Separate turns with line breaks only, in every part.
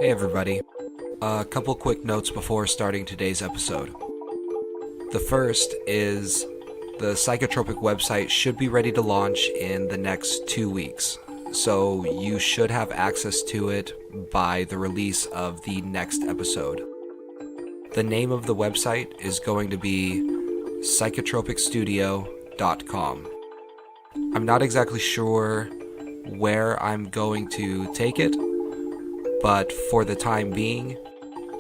Hey everybody. A couple quick notes before starting today's episode. The first is the Psychotropic website should be ready to launch in the next 2 weeks, so you should have access to it by the release of the next episode. The name of the website is going to be psychotropicstudio.com. I'm not exactly sure where I'm going to take it, but for the time being,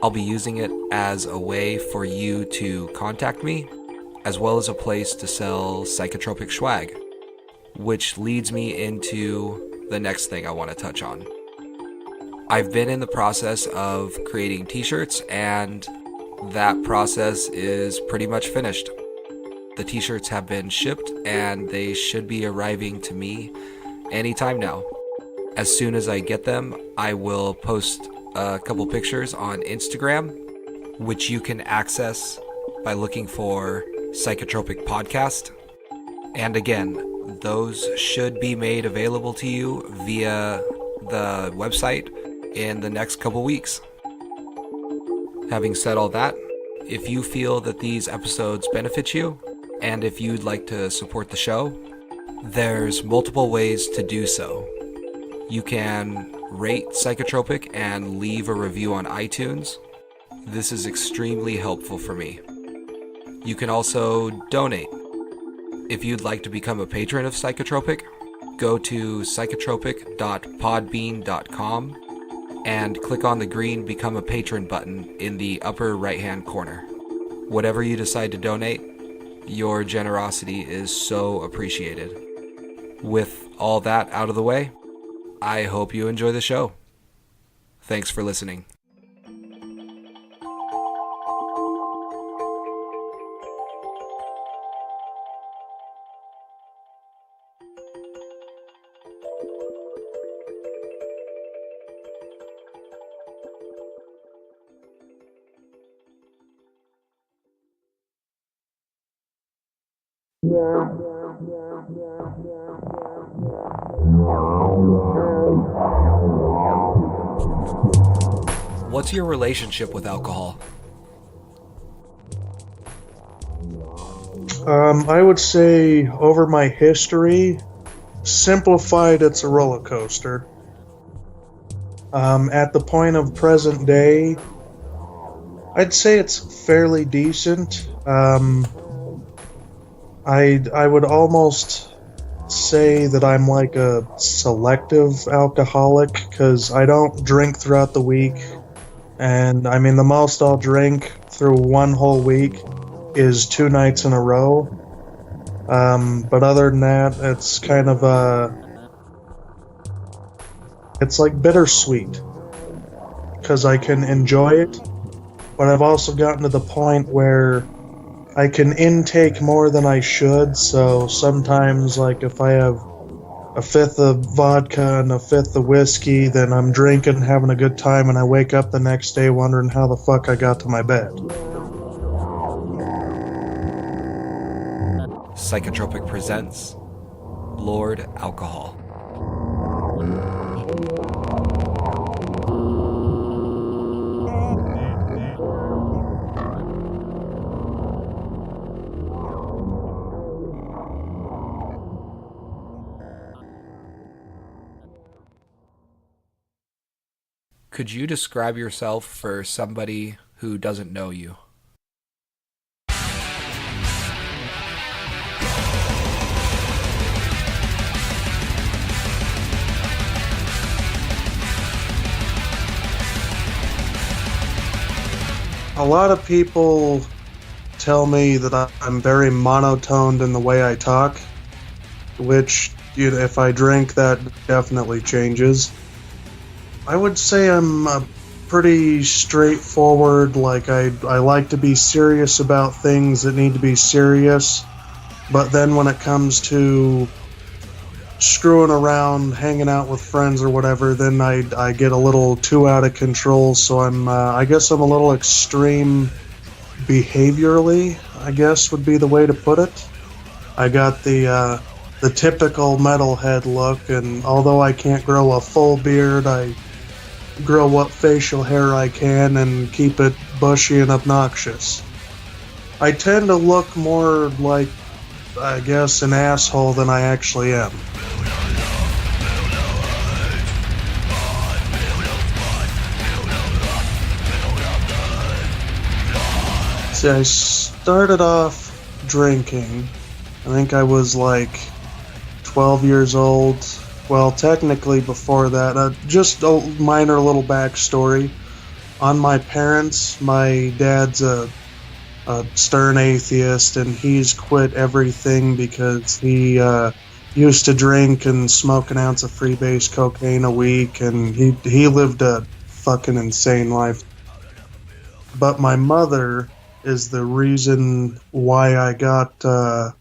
I'll be using it as a way for you to contact me, as well as a place to sell psychotropic swag, which leads me into the next thing I want to touch on. I've been in the process of creating t-shirts, and that process is pretty much finished. The t-shirts have been shipped, and they should be arriving to me anytime now. As soon as I get them, I will post a couple pictures on Instagram, which you can access by looking for Psychotropic Podcast. And again, those should be made available to you via the website in the next couple weeks. Having said all that, if you feel that these episodes benefit you, and if you'd like to support the show, there's multiple ways to do so. You can rate Psychotropic and leave a review on iTunes. This is extremely helpful for me. You can also donate. If you'd like to become a patron of Psychotropic, go to psychotropic.podbean.com and click on the green Become a Patron button in the upper right-hand corner. Whatever you decide to donate, your generosity is so appreciated. With all that out of the way, I hope you enjoy the show. Thanks for listening. What's your relationship with alcohol?
I would say over my history, simplified, it's a roller coaster. At the point of present day, I'd say it's fairly decent. I would almost say that I'm like a selective alcoholic, because I don't drink throughout the week. And I mean, the most I'll drink through one whole week is 2 nights in a row. But other than that, it's kind of it's like bittersweet, because I can enjoy it, but I've also gotten to the point where I can intake more than I should. So sometimes, like, if I have a fifth of vodka and a fifth of whiskey, then I'm drinking, having a good time, and I wake up the next day wondering how the fuck I got to my bed.
Psychotropic presents Lord Alcohol. Could you describe yourself for somebody who doesn't know you?
A lot of people tell me that I'm very monotoned in the way I talk, which, if I drink, that definitely changes. I would say I'm pretty straightforward. Like, I like to be serious about things that need to be serious, but then when it comes to screwing around, hanging out with friends or whatever, then I get a little too out of control. So I guess I'm a little extreme behaviorally, I guess would be the way to put it. I got the typical metalhead look, and although I can't grow a full beard, I grow what facial hair I can and keep it bushy and obnoxious. I tend to look more like, I guess, an asshole than I actually am. See, I started off drinking. I think I was like 12 years old. Well, technically before that. Just a minor little backstory. On my parents, my dad's a stern atheist, and he's quit everything because he used to drink and smoke an ounce of freebase cocaine a week, and he lived a fucking insane life. But my mother is the reason why I got to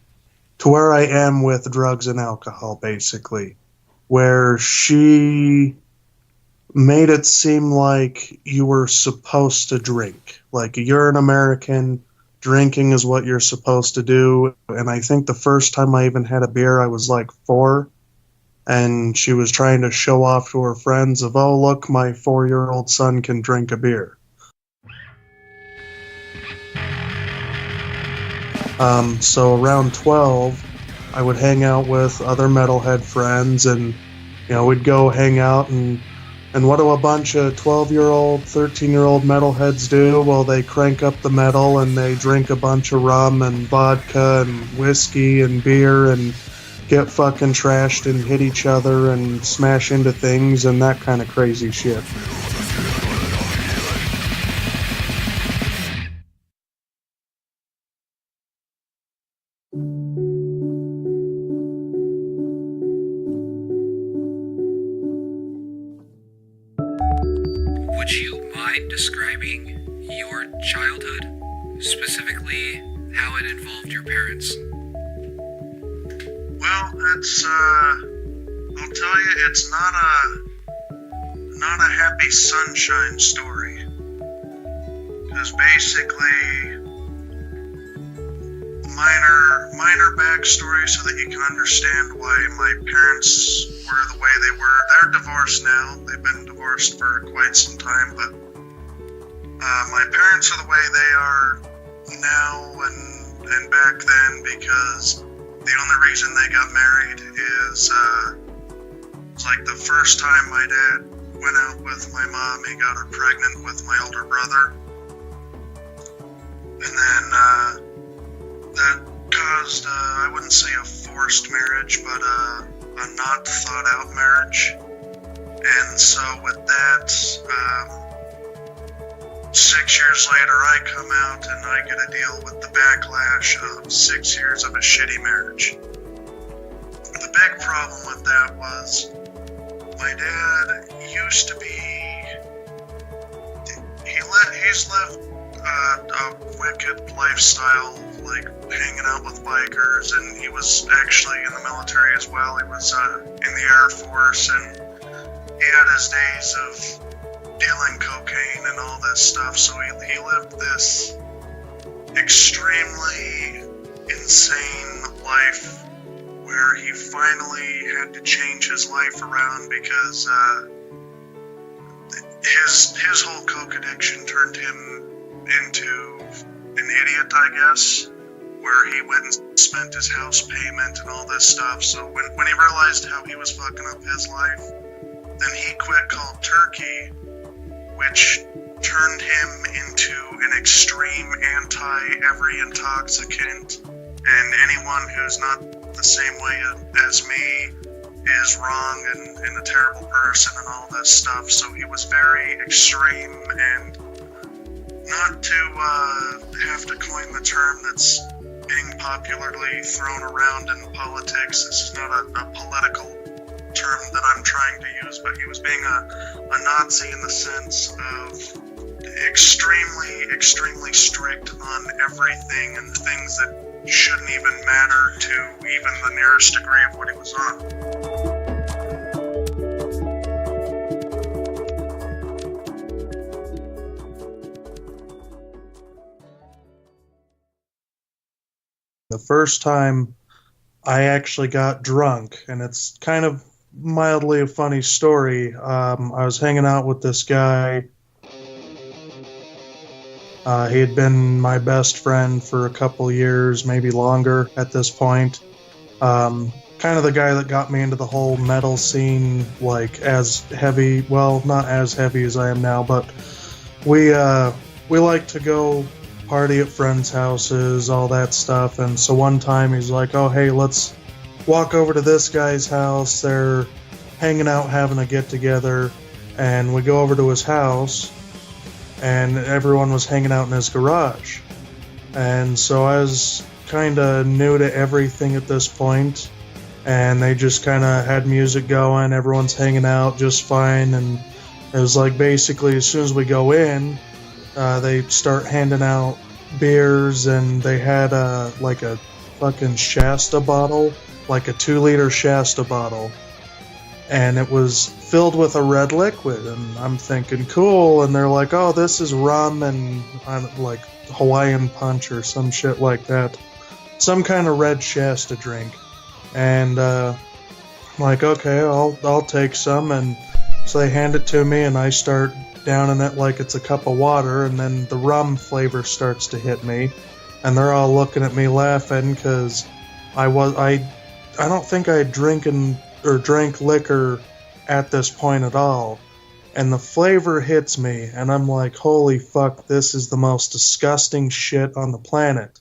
where I am with drugs and alcohol, basically. Where she made it seem like you were supposed to drink. Like, you're an American, drinking is what you're supposed to do. And I think the first time I even had a beer, I was like 4. And she was trying to show off to her friends of, oh, look, my 4-year-old son can drink a beer. So around 12, I would hang out with other metalhead friends, and we'd go hang out, and what do a bunch of 12-year-old, 13-year-old metalheads do? Well, they crank up the metal and they drink a bunch of rum and vodka and whiskey and beer and get fucking trashed and hit each other and smash into things and that kind of crazy shit.
Would you mind describing your childhood, specifically how it involved your parents?
Well, I'll tell you, it's not a happy sunshine story. Because basically, minor backstory so that you can understand why my parents were the way they were. They're divorced now. They've been divorced for quite some time, but my parents are the way they are now and back then because the only reason they got married is it's like the first time my dad went out with my mom, he got her pregnant with my older brother. And then that caused, I wouldn't say a forced marriage, but a not thought out marriage. And so with that, 6 years later I come out and I get to deal with the backlash of 6 years of a shitty marriage. The big problem with that was my dad used to be, he's lived a wicked lifestyle, like hanging out with bikers, and he was actually in the military as well. He was in the Air Force, and he had his days of dealing cocaine and all this stuff, so he lived this extremely insane life where he finally had to change his life around because his whole coke addiction turned him into an idiot, I guess, where he went and spent his house payment and all this stuff. So when he realized how he was fucking up his life, then he quit cold turkey, which turned him into an extreme anti-every intoxicant, and anyone who's not the same way as me is wrong and a terrible person and all this stuff. So he was very extreme, and not to have to coin the term that's being popularly thrown around in politics, this is not a political term that I'm trying to use, but he was being a Nazi in the sense of extremely strict on everything and things that shouldn't even matter to even the nearest degree of what he was on. The first time I actually got drunk, and it's kind of mildly a funny story. I was hanging out with this guy. He had been my best friend for a couple years, maybe longer at this point. Kind of the guy that got me into the whole metal scene, like as heavy, well, not as heavy as I am now, but we like to go party at friends' houses, all that stuff. And so one time he's like, "Oh, hey, let's walk over to this guy's house. They're hanging out, having a get together." And we go over to his house, and everyone was hanging out in his garage. And so I was kind of new to everything at this point, and they just kind of had music going. Everyone's hanging out just fine, and it was like basically as soon as we go in, they start handing out beers, and they had like a fucking Shasta bottle, like a 2-liter Shasta bottle, and it was filled with a red liquid. And I'm thinking, cool. And they're like, "Oh, this is rum and like Hawaiian punch or some shit like that, some kind of red Shasta drink." And I'm like, "Okay, I'll take some." And so they hand it to me, and I start downing it like it's a cup of water, and then the rum flavor starts to hit me, and they're all looking at me laughing because I don't think I had drank liquor at this point at all. And the flavor hits me, and I'm like, holy fuck, this is the most disgusting shit on the planet.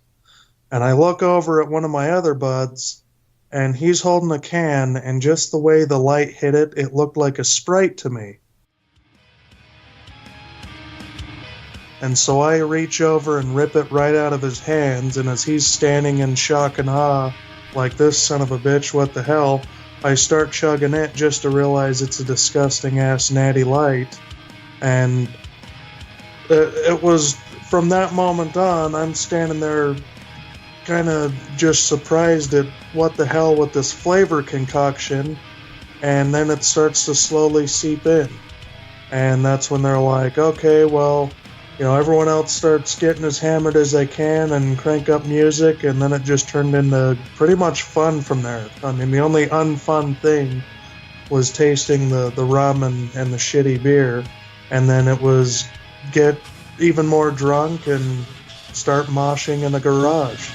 And I look over at one of my other buds, and he's holding a can, and just the way the light hit it, it looked like a Sprite to me. And so I reach over and rip it right out of his hands, and as he's standing in shock and awe, like, this son of a bitch, what the hell, I start chugging it just to realize it's a disgusting-ass natty light. And it was, from that moment on, I'm standing there kind of just surprised at what the hell with this flavor concoction, and then it starts to slowly seep in. And that's when they're like, okay, well, everyone else starts getting as hammered as they can and crank up music, and then it just turned into pretty much fun from there. I mean, the only unfun thing was tasting the rum and the shitty beer, and then it was get even more drunk and start moshing in the garage.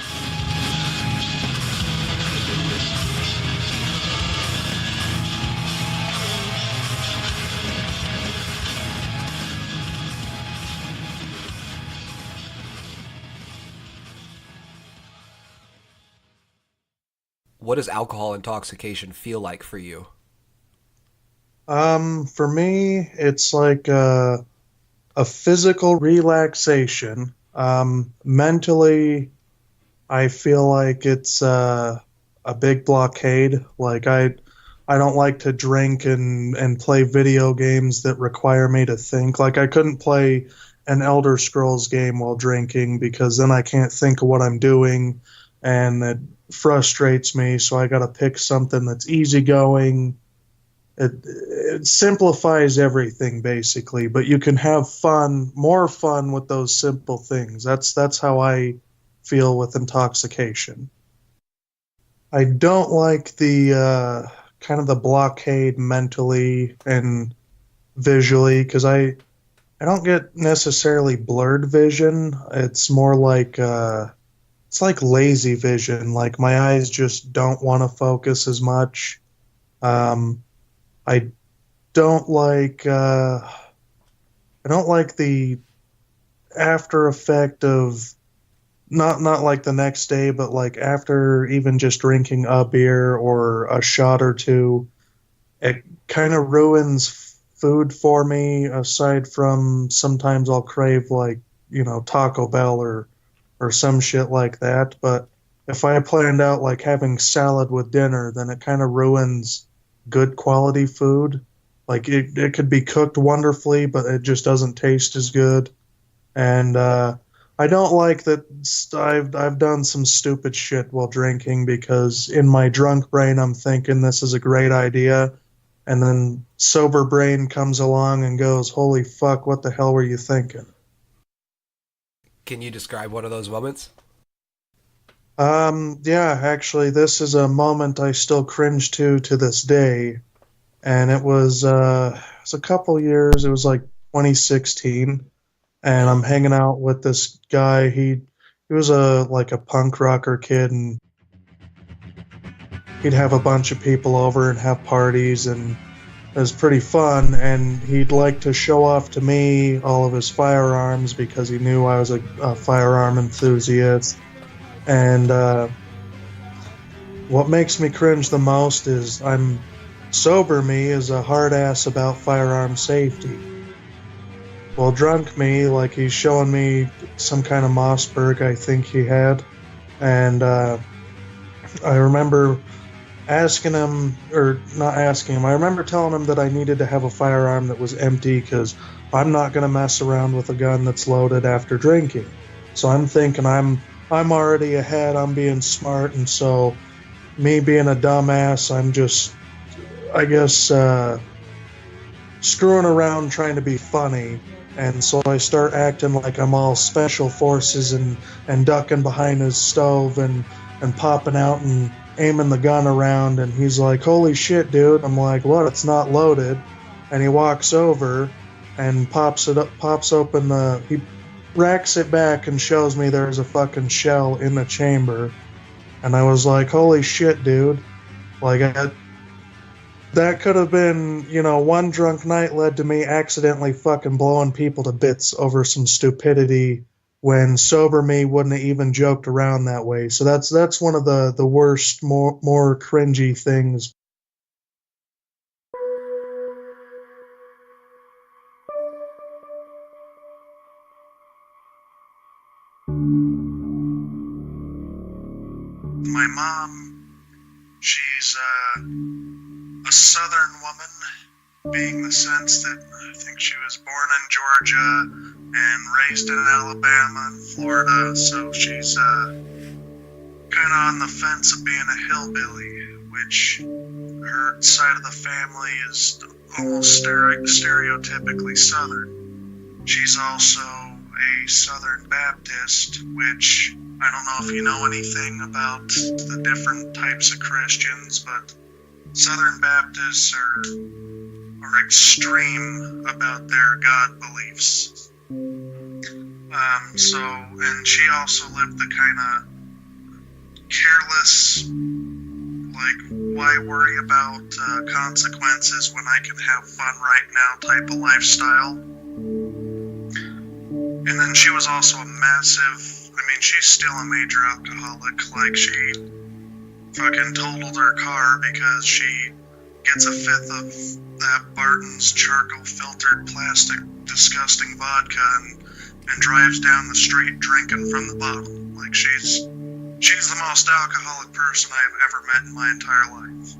What does alcohol intoxication feel like for you?
For me, it's like a physical relaxation. Mentally, I feel like it's a big blockade. Like I don't like to drink and play video games that require me to think. Like I couldn't play an Elder Scrolls game while drinking because then I can't think of what I'm doing, and it frustrates me. So I got to pick something that's easygoing. It simplifies everything basically, but you can have fun, more fun with those simple things. That's how I feel with intoxication. I don't like the kind of the blockade mentally and visually because I don't get necessarily blurred vision. It's more like it's like lazy vision. Like my eyes just don't want to focus as much. I don't like the after effect of not like the next day, but like after even just drinking a beer or a shot or two, it kind of ruins food for me. Aside from sometimes I'll crave like Taco Bell or some shit like that. But if I planned out like having salad with dinner, then it kind of ruins good quality food. Like it could be cooked wonderfully, but it just doesn't taste as good. And I don't like that I've done some stupid shit while drinking because in my drunk brain I'm thinking this is a great idea, and then sober brain comes along and goes, "Holy fuck, what the hell were you thinking?"
Can you describe one of those moments?
Yeah, actually, this is a moment I still cringe to this day. and it was a couple years. It was like 2016, and I'm hanging out with this guy. He was a punk rocker kid, and he'd have a bunch of people over and have parties, and it was pretty fun. And he'd like to show off to me all of his firearms because he knew I was a firearm enthusiast. And what makes me cringe the most is I'm sober me is a hard ass about firearm safety. Well, drunk me, like he's showing me some kind of Mossberg I think he had. And I remember asking him, or not asking him, I remember telling him that I needed to have a firearm that was empty because I'm not going to mess around with a gun that's loaded after drinking. So I'm thinking I'm already ahead, I'm being smart, and so me being a dumbass, I'm just, I guess, screwing around trying to be funny. And so I start acting like I'm all special forces and ducking behind his stove and popping out and aiming the gun around. And he's like, "Holy shit, dude." I'm like, "What? It's not loaded." And he walks over and pops open he racks it back and shows me there's a fucking shell in the chamber. And I was like, "Holy shit, dude." Like, that could have been, one drunk night led to me accidentally fucking blowing people to bits over some stupidity when sober me wouldn't have even joked around that way. So that's one of the worst, more cringy things. My mom, she's a southern woman, being the sense that I think she was born in Georgia and raised in Alabama and Florida, so she's kind of on the fence of being a hillbilly, which her side of the family is almost stereotypically southern. She's also a Southern Baptist, which I don't know if you know anything about the different types of Christians, but Southern Baptists are extreme about their God beliefs. And she also lived the kind of careless, like, why worry about consequences when I can have fun right now type of lifestyle. And then she was also a massive, she's still a major alcoholic. Like, she fucking totaled her car because she gets a fifth of that Barton's charcoal filtered plastic disgusting vodka and drives down the street drinking from the bottle. Like, she's the most alcoholic person I've ever met in my entire life.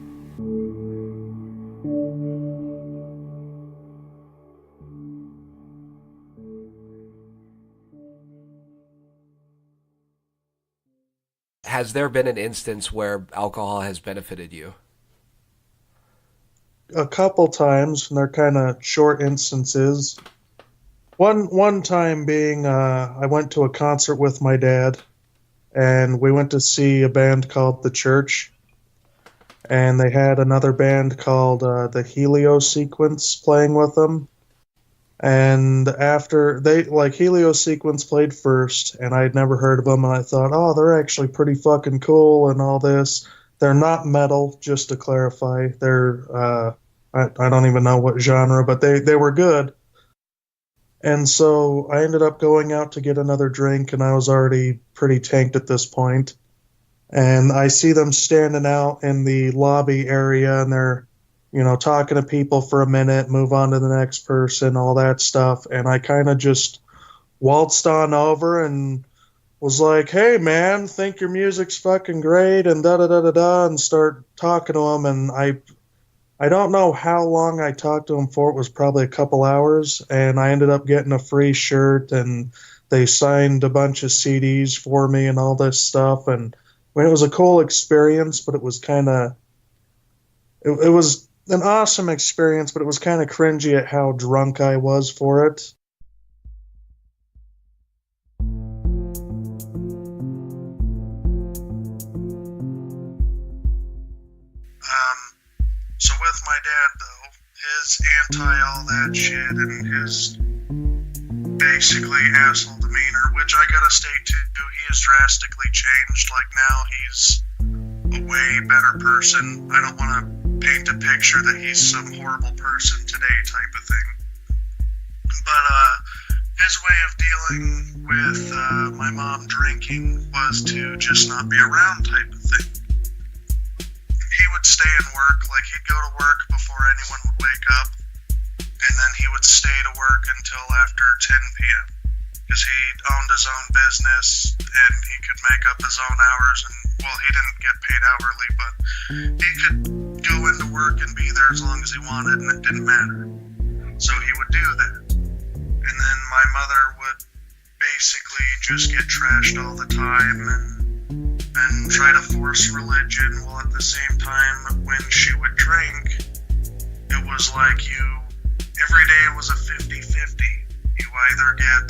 Has there been an instance where alcohol has benefited you?
A couple times, and they're kind of short instances. One time being, I went to a concert with my dad, and we went to see a band called The Church, and they had another band called the Helio Sequence playing with them. And after Helio Sequence played first, and I'd never heard of them, and I thought, oh, they're actually pretty fucking cool and all this. They're not metal, just to clarify. They're, I don't even know what genre, but they were good. And so I ended up going out to get another drink, and I was already pretty tanked at this point. And I see them standing out in the lobby area, and they're, talking to people for a minute, move on to the next person, all that stuff. And I kind of just waltzed on over and was like, "Hey, man, think your music's fucking great," and da-da-da-da-da, and start talking to them. And I don't know how long I talked to him for. It was probably a couple hours, and I ended up getting a free shirt, and they signed a bunch of CDs for me and all this stuff. And it was a cool experience, but it was kind of, it was an awesome experience, but it was kind of cringy at how drunk I was for it. So with my dad, the his anti all that shit and his basically asshole demeanor, which I gotta state too, he has drastically changed. Like now he's a way better person. I don't want to paint a picture that he's some horrible person today type of thing. But his way of dealing with my mom drinking was to just not be around type of thing. He would stay and work, like he'd go to work before anyone would wake up, and then he would stay to work until after 10 p.m. because he owned his own business and he could make up his own hours, and well, he didn't get paid hourly, but he could go into work and be there as long as he wanted, and it didn't matter. So he would do that. And then my mother would basically just get trashed all the time and try to force religion, while at the same time when she would drink, it was like every day it was a 50-50. You either get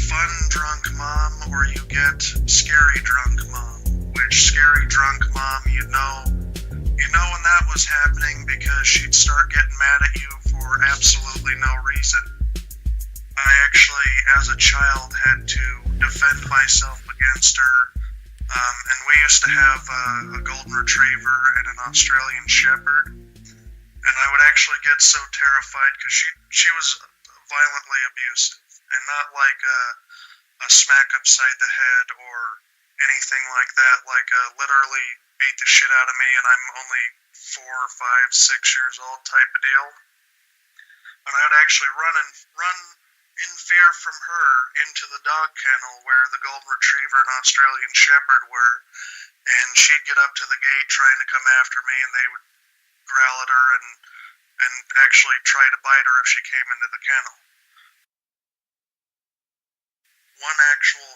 fun drunk mom or you get scary drunk mom, which scary drunk mom, you know when that was happening because she'd start getting mad at you for absolutely no reason. I actually, as a child, had to defend myself against her, and we used to have a golden retriever and an Australian shepherd, and I would actually get so terrified because she was violently abusive, and not like a smack upside the head or anything like that, like literally beat the shit out of me and I'm only 4, 5, 6 years old type of deal. And I would actually run in fear from her into the dog kennel where the golden retriever and Australian shepherd were, and she'd get up to the gate trying to come after me, and they would growl at her and actually try to bite her if she came into the kennel. One actual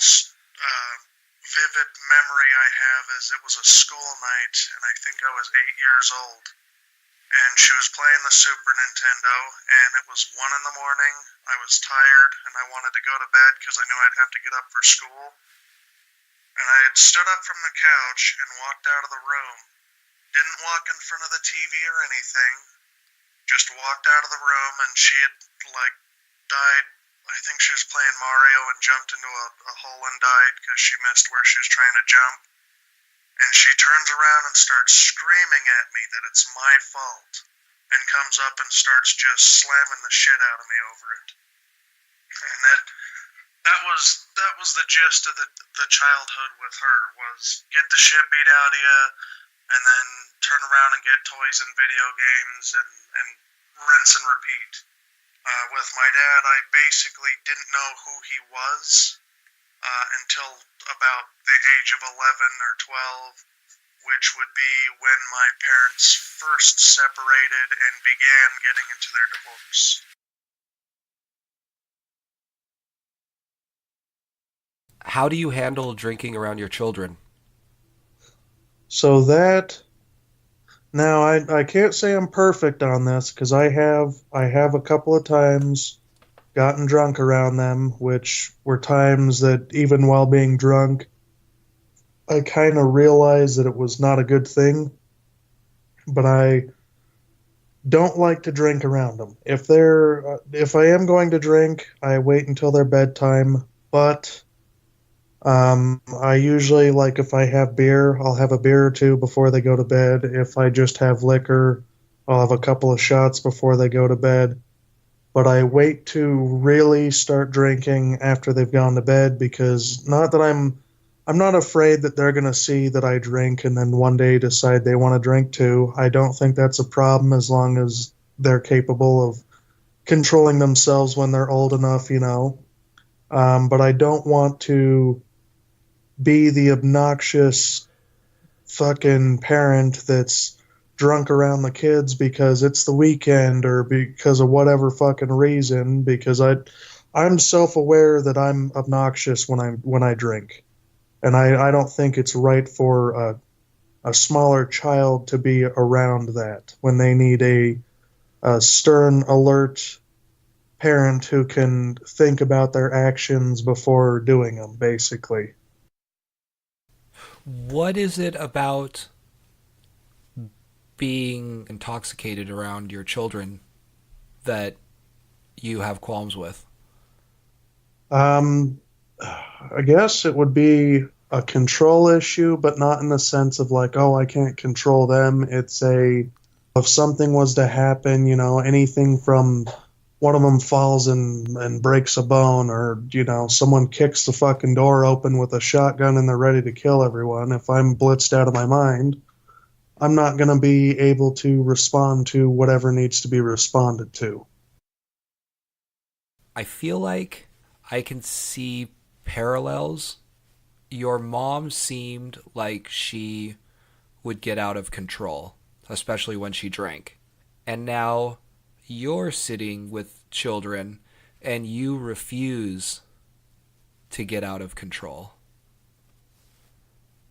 vivid memory I have is it was a school night, and I think I was 8 years old, and she was playing the Super Nintendo, and it was 1 in the morning. I was tired, and I wanted to go to bed because I knew I'd have to get up for school. And I had stood up from the couch and walked out of the room. Didn't walk in front of the TV or anything. Just walked out of the room, and she had, died. I think she was playing Mario and jumped into a hole and died because she missed where she was trying to jump. And she turns around and starts screaming at me that it's my fault, and comes up and starts just slamming the shit out of me over it. And that was the gist of the childhood with her, was get the shit beat out of you, and then turn around and get toys and video games and rinse and repeat. With my dad, I basically didn't know who he was until about the age of 11 or 12, which would be when my parents first separated and began getting into their divorce.
How do you handle drinking around your children?
So now I can't say I'm perfect on this because I have a couple of times gotten drunk around them, which were times that even while being drunk, I kind of realized that it was not a good thing. But I don't like to drink around them. If I am going to drink, I wait until their bedtime. But I usually, if I have beer, I'll have a beer or two before they go to bed. If I just have liquor, I'll have a couple of shots before they go to bed. But I wait to really start drinking after they've gone to bed, because not that I'm not afraid that they're going to see that I drink and then one day decide they want to drink too. I don't think that's a problem as long as they're capable of controlling themselves when they're old enough, But I don't want to be the obnoxious fucking parent that's drunk around the kids because it's the weekend or because of whatever fucking reason, because I'm self-aware that I'm obnoxious when I drink. And I don't think it's right for a smaller child to be around that when they need a stern, alert parent who can think about their actions before doing them, basically.
What is it about being intoxicated around your children that you have qualms with?
Um, I guess it would be a control issue, but not in the sense of like, oh, I can't control them. It's a, if something was to happen, anything from one of them falls and breaks a bone, or, someone kicks the fucking door open with a shotgun and they're ready to kill everyone. If I'm blitzed out of my mind, I'm not going to be able to respond to whatever needs to be responded to.
I feel like I can see parallels. Your mom seemed like she would get out of control, especially when she drank. And now you're sitting with children and you refuse to get out of control.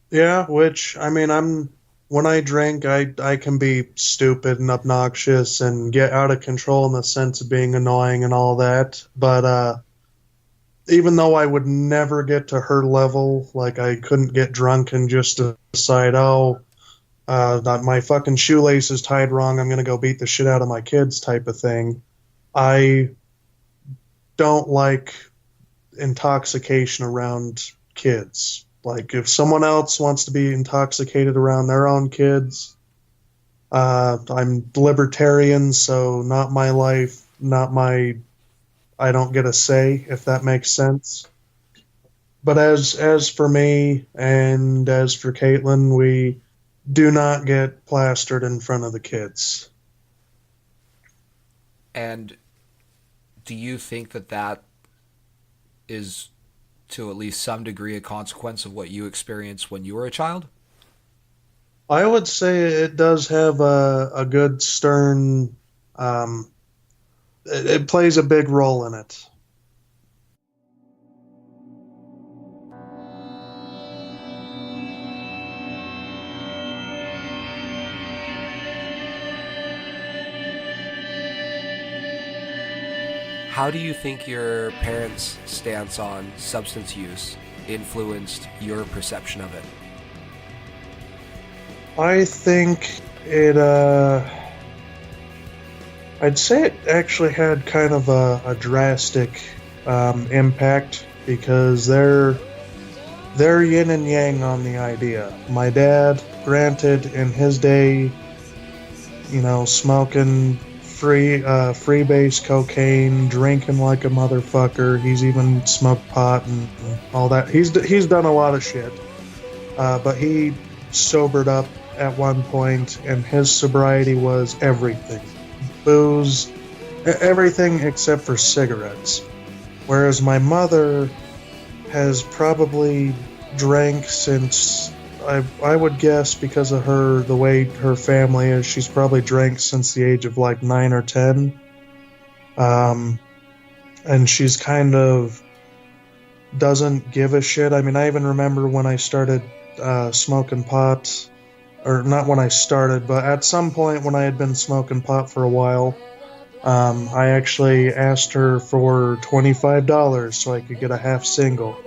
Yeah, which, I mean, when I drink, I can be stupid and obnoxious and get out of control in the sense of being annoying and all that. But even though I would never get to her level, like I couldn't get drunk and just decide, oh, that my fucking shoelace is tied wrong, I'm going to go beat the shit out of my kids type of thing. I don't like intoxication around kids. Like, if someone else wants to be intoxicated around their own kids, I'm libertarian, so not my life, I don't get a say, if that makes sense. But as for me and as for Caitlin, we do not get plastered in front of the kids.
And do you think that is to at least some degree a consequence of what you experienced when you were a child?
I would say it does have a good stern. It plays a big role in it.
How do you think your parents' stance on substance use influenced your perception of it?
I think it. I'd say it actually had kind of a drastic impact because they're yin and yang on the idea. My dad, granted, in his day, smoking freebase cocaine, drinking like a motherfucker. He's even smoked pot and all that. He's done a lot of shit, but he sobered up at one point, and his sobriety was everything. Booze, everything except for cigarettes. Whereas my mother has probably drank since, I would guess, because of the way her family is, she's probably drank since the age of like 9 or 10. And she's kind of doesn't give a shit. I mean, I even remember when I started smoking pot, or not when I started, but at some point when I had been smoking pot for a while, I actually asked her for $25 so I could get a half single.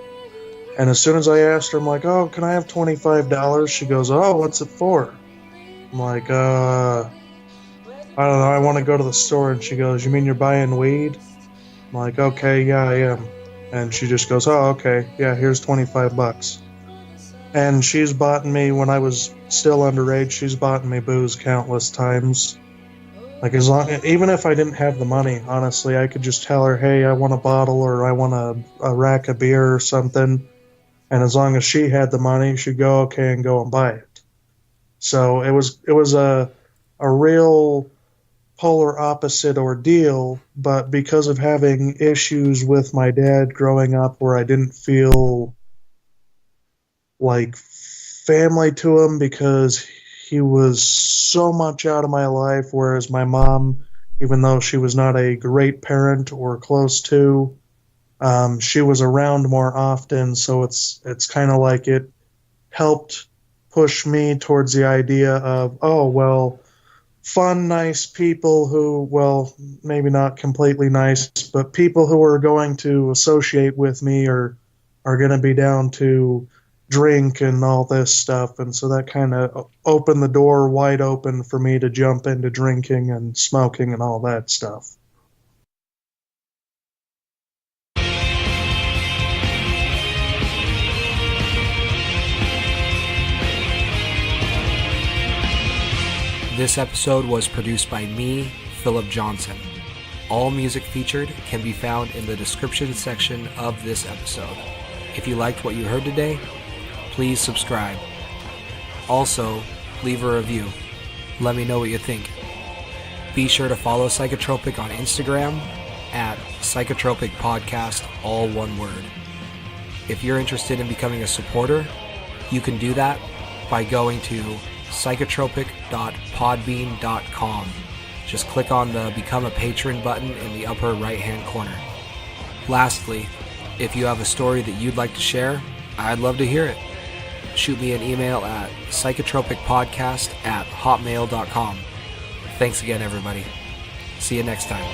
And as soon as I asked her, I'm like, oh, can I have $25? She goes, oh, what's it for? I'm like, I don't know, I want to go to the store. And she goes, you mean you're buying weed? I'm like, okay, yeah, I am. And she just goes, oh, okay, yeah, here's $25. And she's bought me, when I was still underage, she's bought me booze countless times. Like, even if I didn't have the money, honestly, I could just tell her, hey, I want a bottle, or I want a rack of beer or something. And as long as she had the money, she'd go, okay, and go and buy it. So it was a real polar opposite ordeal, but because of having issues with my dad growing up where I didn't feel like family to him because he was so much out of my life, whereas my mom, even though she was not a great parent or close to, she was around more often, so it's kind of like it helped push me towards the idea of, oh, well, fun, nice people who, well, maybe not completely nice, but people who are going to associate with me are going to be down to drink and all this stuff. And so that kind of opened the door wide open for me to jump into drinking and smoking and all that stuff.
This episode was produced by me, Philip Johnson. All music featured can be found in the description section of this episode. If you liked what you heard today, please subscribe. Also, leave a review. Let me know what you think. Be sure to follow Psychotropic on Instagram at Psychotropic Podcast, all one word. If you're interested in becoming a supporter, you can do that by going to psychotropic.podbean.com. Just click on the Become a Patron button in the upper right-hand corner. Lastly, if you have a story that you'd like to share, I'd love to hear it. Shoot me an email at psychotropicpodcast@hotmail.com. Thanks again, everybody. See you next time.